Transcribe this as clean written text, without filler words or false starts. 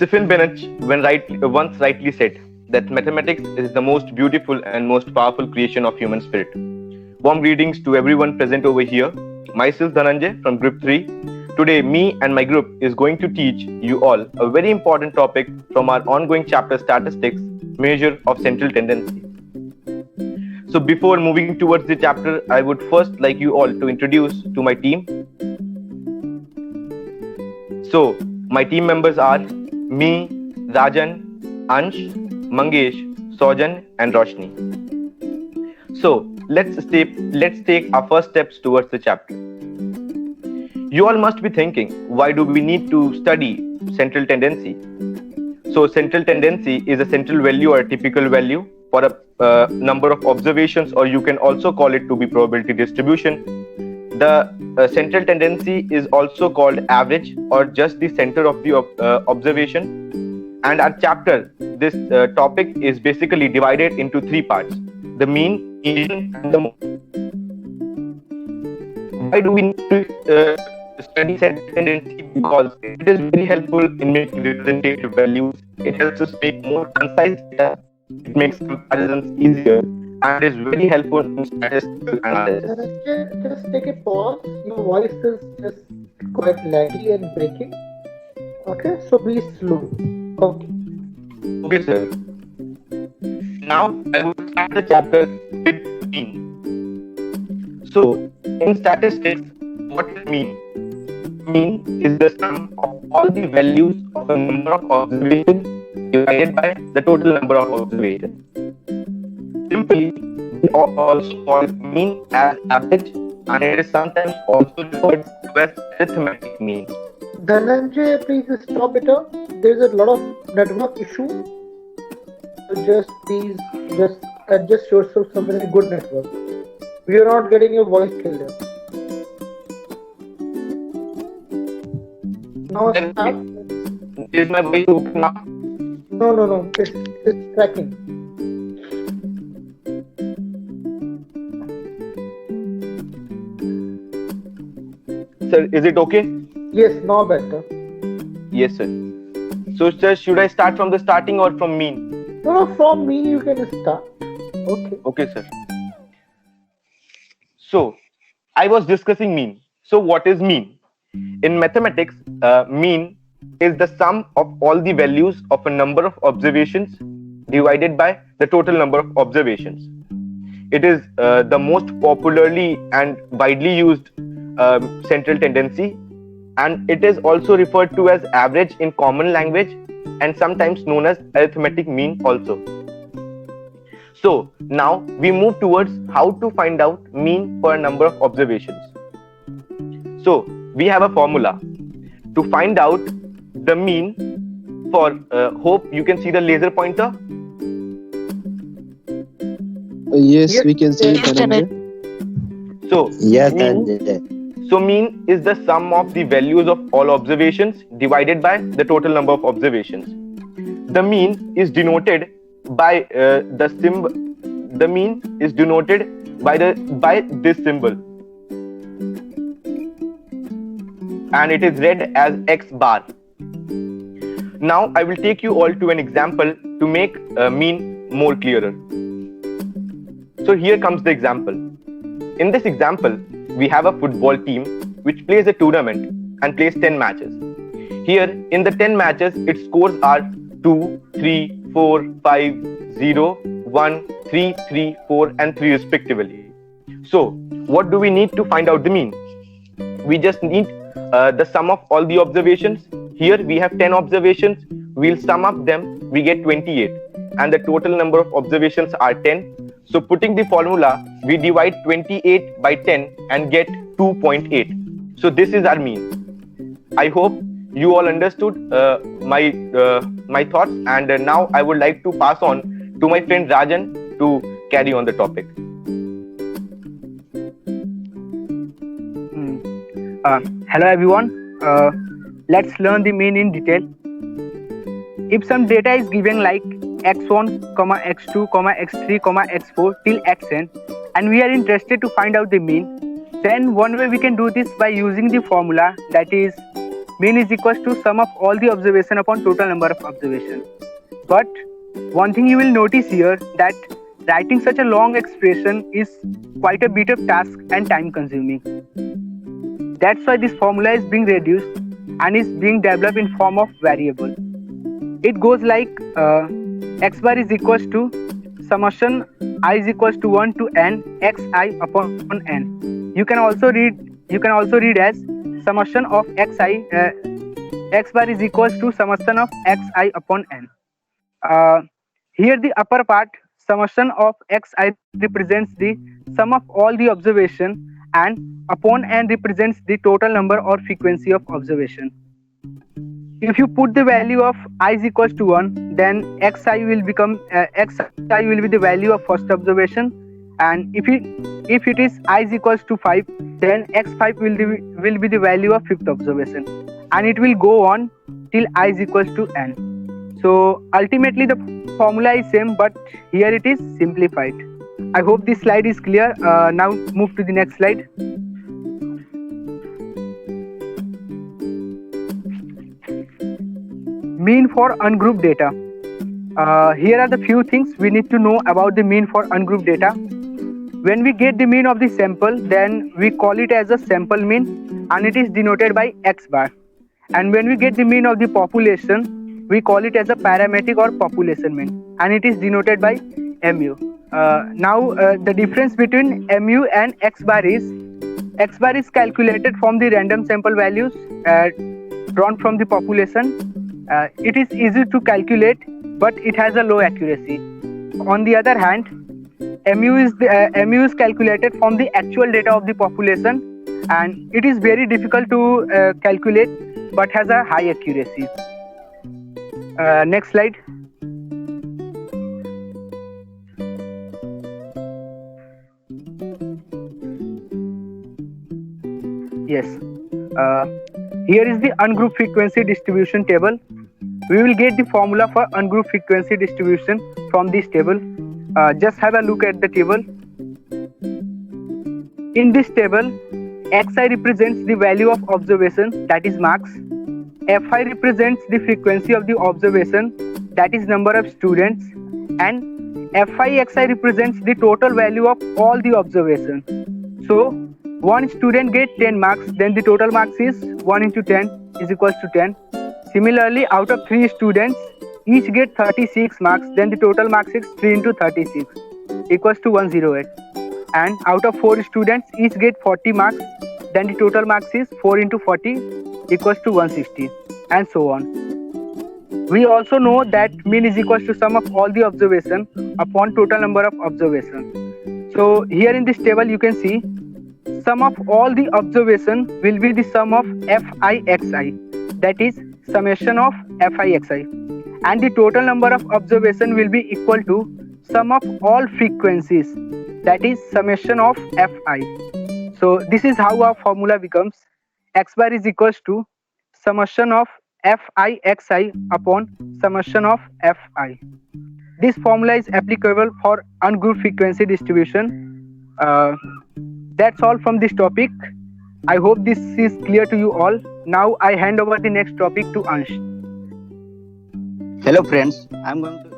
Stephen Banach once rightly said that mathematics is the most beautiful and most powerful creation of human spirit. Warm greetings to everyone present over here. Myself Dhananjay from Group 3. Today, me and my group is going to teach you all a very important topic from our ongoing chapter Statistics, Measure of Central Tendency. So before moving towards the chapter, I would first like you all to introduce to my team. So my team members are me, Rajan, Ansh, Mangesh, Sojan and Roshni. So let's take our first steps towards the chapter. You all must be thinking, why do we need to study central tendency? So central tendency is a central value or a typical value for a number of observations, or you can also call it to be probability distribution. The central tendency is also called average or just the center of the observation. And our chapter, this topic is basically divided into three parts: the mean, median, and the mode. Why do we need to study central tendency? Because it is very helpful in making representative values. It helps us make more concise data. It makes comparisons easier and is very helpful in statistical analysis. Just take a pause. Your voice is just quite laggy and breaking. Okay, so be slow. Okay, sir. Now I will start the chapter with mean. So in statistics, what is mean? Mean is the sum of all the values of a number of observations divided by the total number of observations. Simply, we also call mean as average, and it is sometimes also referred to as arithmetic mean. Dhananjay, please stop it up. There is a lot of network issue. So please adjust yourself somewhere in a good network. We are not getting your voice clear. Now start. Is my voice open now? No. It's tracking. Sir, is it okay? Yes, now better. Yes, sir. So, sir, should I start from the starting or from mean? No, from me you can start. Okay. Okay, sir. So, I was discussing mean. So, what is mean? In mathematics, mean is the sum of all the values of a number of observations divided by the total number of observations. It is the most popularly and widely used central tendency, and it is also referred to as average in common language and sometimes known as arithmetic mean also. So now we move towards how to find out mean for a number of observations. So we have a formula to find out the mean for hope you can see the laser pointer. Yes, we can see it. So Yes, mean is the sum of the values of all observations divided by the total number of observations. The mean is denoted by the symbol. The mean is denoted by this symbol, and it is read as X bar. Now I will take you all to an example to make mean more clearer. So here comes the example. In this example, we have a football team which plays a tournament and plays 10 matches. Here in the 10 matches, its scores are 2, 3, 4, 5, 0, 1, 3, 3, 4 and 3 respectively. So what do we need to find out the mean? We just need the sum of all the observations. Here we have 10 observations. We'll sum up them. We get 28. And the total number of observations are 10. So putting the formula, we divide 28 by 10 and get 2.8. So this is our mean. I hope you all understood my thoughts, and now I would like to pass on to my friend Rajan to carry on the topic. Hello everyone. Let's learn the mean in detail. If some data is given like x1, x2, x3, x4 till xn, and we are interested to find out the mean, then one way we can do this by using the formula, that is mean is equals to sum of all the observation upon total number of observation. But one thing you will notice here that writing such a long expression is quite a bit of task and time consuming. That's why this formula is being reduced and is being developed in form of variable. It goes like x bar is equals to summation I is equals to 1 to n xi upon n. You can also read as summation of xi x bar is equals to summation of xi upon n. Here the upper part summation of xi represents the sum of all the observation and upon n represents the total number or frequency of observation. If you put the value of I is equals to 1, then xi will be the value of first observation, and if it is I is equals to 5, then x5 will be the value of fifth observation, and it will go on till I is equals to n. So ultimately the formula is same, but here it is simplified. I hope this slide is clear. Now move to the next slide. Mean for ungrouped data. Here are the few things we need to know about the mean for ungrouped data. When we get the mean of the sample, then we call it as a sample mean, and it is denoted by x bar. And when we get the mean of the population, we call it as a parametric or population mean, and it is denoted by mu. Now the difference between mu and x bar is calculated from the random sample values drawn from the population. It is easy to calculate, but it has a low accuracy. On the other hand, mu is calculated from the actual data of the population, and it is very difficult to calculate, but has a high accuracy. Next slide. Yes. Here is the ungrouped frequency distribution table. We will get the formula for ungrouped frequency distribution from this table. Just have a look at the table. In this table, xi represents the value of observation, that is marks. Fi represents the frequency of the observation, that is number of students, and Fi represents the total value of all the observation. So one student gets 10 marks, then the total marks is 1 into 10 is equals to 10. Similarly, out of 3 students, each get 36 marks, then the total marks is 3 into 36 equals to 108. And out of 4 students, each get 40 marks, then the total marks is 4 into 40 equals to 160, and so on. We also know that mean is equals to sum of all the observation upon total number of observation. So here in this table you can see sum of all the observation will be the sum of Fixi, that is summation of Fixi, and the total number of observation will be equal to sum of all frequencies, that is summation of Fi. So this is how our formula becomes x bar is equals to summation of Fixi upon summation of Fi. This formula is applicable for ungrouped frequency distribution. That's all from this topic. I hope this is clear to you all. Now I hand over the next topic to Ansh. Hello friends, I am going to